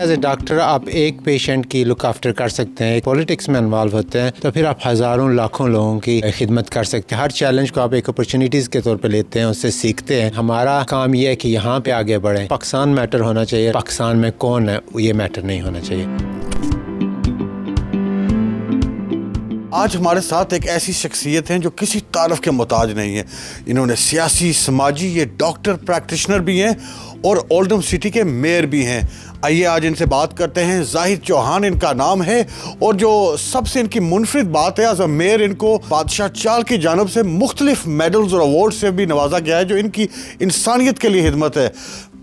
As a doctor آپ ایک patient کی لک آفٹر کر سکتے ہیں، پولیٹکس میں انوالو ہوتے ہیں تو پھر آپ ہزاروں لاکھوں لوگوں کی خدمت کر سکتے ہیں۔ ہر چیلنج کو آپ ایک اپرچونیٹیز کے طور پہ لیتے ہیں، اس سے سیکھتے ہیں۔ ہمارا کام یہ ہے کہ یہاں پہ آگے بڑھیں۔ پاکستان میٹر ہونا چاہیے، پاکستان میں کون ہے یہ میٹر نہیں ہونا چاہیے۔ آج ہمارے ساتھ ایک ایسی شخصیت ہیں جو کسی تعارف کے محتاج نہیں ہے۔ انہوں نے سیاسی، سماجی، یہ ڈاکٹر، پریکٹیشنر بھی ہیں اور اولڈم سٹی کے میئر بھی ہیں۔ آئیے آج ان سے بات کرتے ہیں۔ زاہد چوہان ان کا نام ہے، اور جو سب سے ان کی منفرد بات ہے، ایز اے میئر ان کو بادشاہ چال کی جانب سے مختلف میڈلز اور ایوارڈ سے بھی نوازا گیا ہے، جو ان کی انسانیت کے لیے خدمت ہے۔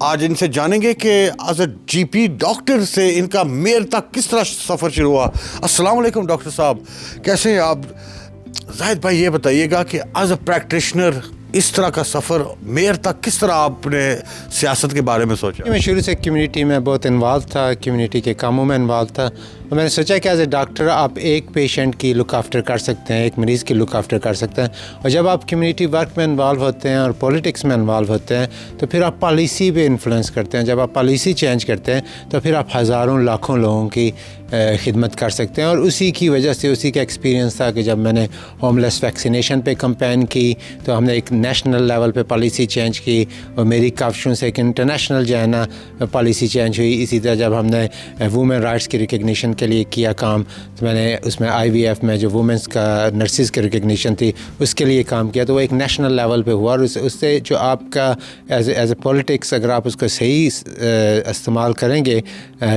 آج ان سے جانیں گے کہ as a G P doctor سے ان کا میئر تک کس طرح سفر شروع ہوا۔ السلام علیکم ڈاکٹر صاحب، کیسے ہیں آپ؟ زاہد بھائی یہ بتائیے گا کہ ایز اے پریکٹیشنر اس طرح کا سفر میئر تک کس طرح آپ نے سیاست کے بارے میں سوچا؟ میں شروع سے کمیونٹی میں بہت انوالو تھا، کمیونٹی کے کاموں میں انوالو تھا، اور میں نے سوچا کہ ایز اے ڈاکٹر آپ ایک پیشنٹ کی لک آفٹر کر سکتے ہیں، ایک مریض کی لک آفٹر کر سکتے ہیں۔ اور جب آپ کمیونٹی ورک میں انوالو ہوتے ہیں اور پولیٹکس میں انوالو ہوتے ہیں تو پھر آپ پالیسی پہ انفلوئنس کرتے ہیں۔ جب آپ پالیسی چینج کرتے ہیں تو پھر آپ ہزاروں لاکھوں لوگوں کی خدمت کر سکتے ہیں۔ اور اسی کی وجہ سے، اسی کا ایکسپیرینس تھا کہ جب میں نے ہوم لیس ویکسینیشن پہ کمپین کی تو ہم نے ایک نیشنل لیول پہ پالیسی چینج کی، اور میری کافشوں سے ایک انٹرنیشنل جو ہے نا پالیسی چینج ہوئی۔ اسی طرح جب ہم نے وومن رائٹس کی ریکگنیشن کے لیے کیا کام تو میں نے اس میں آئی وی ایف میں جو وومنس کا نرسز کی ریکگنیشن تھی اس کے لیے کام کیا، تو وہ ایک نیشنل لیول پہ ہوا۔ اور اس سے جو آپ کا ایز اے پولیٹکس اگر آپ اس کو صحیح استعمال کریں گے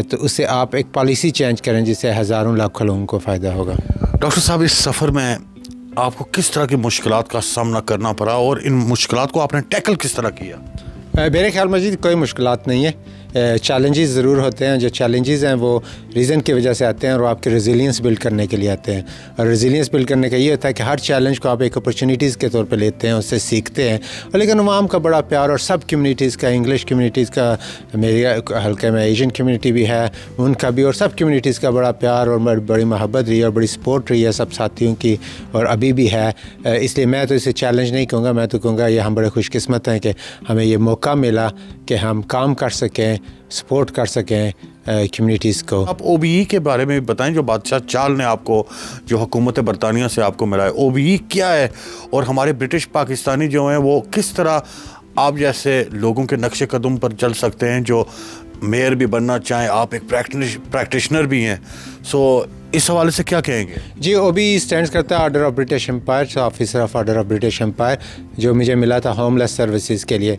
تو اس سے آپ ایک پالیسی چینج کریں جس سے ہزاروں لاکھوں لوگوں کو فائدہ ہوگا۔ ڈاکٹر صاحب، اس سفر میں آپ کو کس طرح کی مشکلات کا سامنا کرنا پڑا اور ان مشکلات کو آپ نے ٹیکل کس طرح کیا؟ میرے خیال میں کوئی مشکلات نہیں ہے، چیلنجز ضرور ہوتے ہیں۔ جو چیلنجز ہیں وہ ریزن کی وجہ سے آتے ہیں اور وہ آپ کے ریزیلینس بلڈ کرنے کے لیے آتے ہیں۔ اور ریزیلینس بلڈ کرنے کا یہ ہوتا ہے کہ ہر چیلنج کو آپ ایک اپرچونیٹیز کے طور پہ لیتے ہیں، اس سے سیکھتے ہیں۔ اور لیکن عوام کا بڑا پیار، اور سب کمیونٹیز کا، انگلش کمیونٹیز کا، میرے حلقے میں ایشین کمیونٹی بھی ہے ان کا بھی، اور سب کمیونٹیز کا بڑا پیار اور بڑی محبت رہی ہے اور بڑی سپورٹ رہی ہے سب ساتھیوں کی، اور ابھی بھی ہے۔ اس لیے میں تو اسے چیلنج نہیں کہوں گا، میں تو کہوں گا یہ ہم بڑے خوش قسمت ہیں کہ ہمیں یہ موقع ملا کہ ہم کام کر سکیں، سپورٹ کر سکیں کمیونٹیز کو۔ آپ او بی ای کے بارے میں بتائیں، جو بادشاہ چال نے آپ کو، جو حکومت برطانیہ سے آپ کو ملا ہے، او بی ای کیا ہے اور ہمارے برٹش پاکستانی جو ہیں وہ کس طرح آپ جیسے لوگوں کے نقش قدم پر چل سکتے ہیں جو میئر بھی بننا چاہیں؟ آپ ایک پریکٹیشنر بھی ہیں، سو اس حوالے سے کیا کہیں گے؟ جی، او بی اسٹینڈس کرتا ہے order of British umpire, officer of order of British umpire, جو مجھے ملا تھا ہوم لیس سروسز کے لیے۔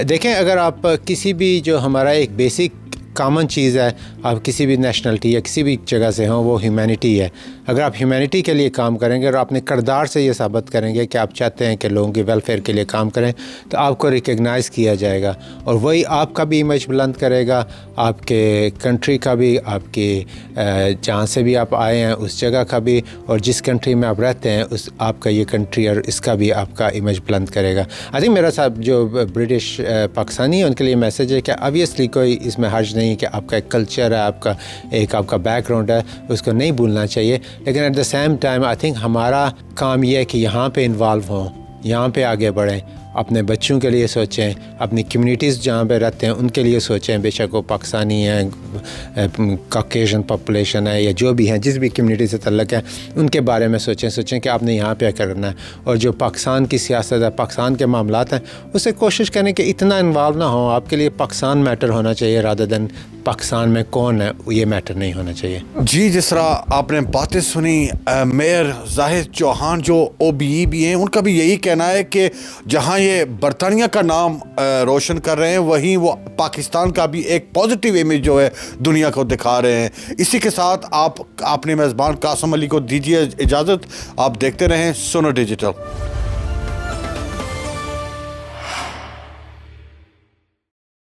دیکھیں، اگر آپ کسی بھی جو ہمارا ایک بیسک کامن چیز ہے، آپ کسی بھی نیشنلٹی یا کسی بھی جگہ سے ہوں، وہ ہیومینٹی ہے۔ اگر آپ ہیومینٹی کے لیے کام کریں گے اور اپنے کردار سے یہ ثابت کریں گے کہ آپ چاہتے ہیں کہ لوگوں کی ویلفیئر کے لیے کام کریں، تو آپ کو ریکگنائز کیا جائے گا، اور وہی آپ کا بھی امیج بلند کرے گا، آپ کے کنٹری کا بھی، آپ کی جہاں سے بھی آپ آئے ہیں اس جگہ کا بھی، اور جس کنٹری میں آپ رہتے ہیں اس آپ کا یہ کنٹری اور اس کا بھی آپ کا امیج بلند کرے گا۔ آئی تھنک میرا صاحب جو برٹش پاکستانی ہے ان کے لیے میسیج ہے کہ آبویسلی کوئی اس میں حرج نہیں کہ آپ کا ایک کلچر ہے، آپ کا بیک گراؤنڈ ہے، اس کو نہیں بھولنا چاہیے۔ لیکن at the same time I think ہمارا کام یہ ہے کہ یہاں پہ انوالو ہوں، یہاں پہ آگے بڑھیں، اپنے بچوں کے لیے سوچیں، اپنی کمیونٹیز جہاں پہ رہتے ہیں ان کے لیے سوچیں، بے شک وہ پاکستانی ہیں، کاکیشن پاپولیشن ہے، یا جو بھی ہیں، جس بھی کمیونٹی سے تعلق ہے، ان کے بارے میں سوچیں کہ آپ نے یہاں پہ کرنا ہے۔ اور جو پاکستان کی سیاست ہے، پاکستان کے معاملات ہیں، اس سے کوشش کریں کہ اتنا انوالو نہ ہوں۔ آپ کے لیے پاکستان میٹر ہونا چاہیے رادر دین پاکستان میں کون ہے یہ میٹر نہیں ہونا چاہیے۔ جی، جس طرح آپ نے باتیں سنی میئر زاہد چوہان جو او بی ای بھی ہیں، ان کا بھی یہی کہنا ہے کہ جہاں یہ برطانیہ کا نام روشن کر رہے ہیں، وہیں وہ پاکستان کا بھی ایک پازیٹیو امیج جو ہے دنیا کو دکھا رہے ہیں۔ اسی کے ساتھ آپ اپنے میزبان قاسم علی کو دیجیے اجازت۔ آپ دیکھتے رہیں سنو ڈیجیٹل۔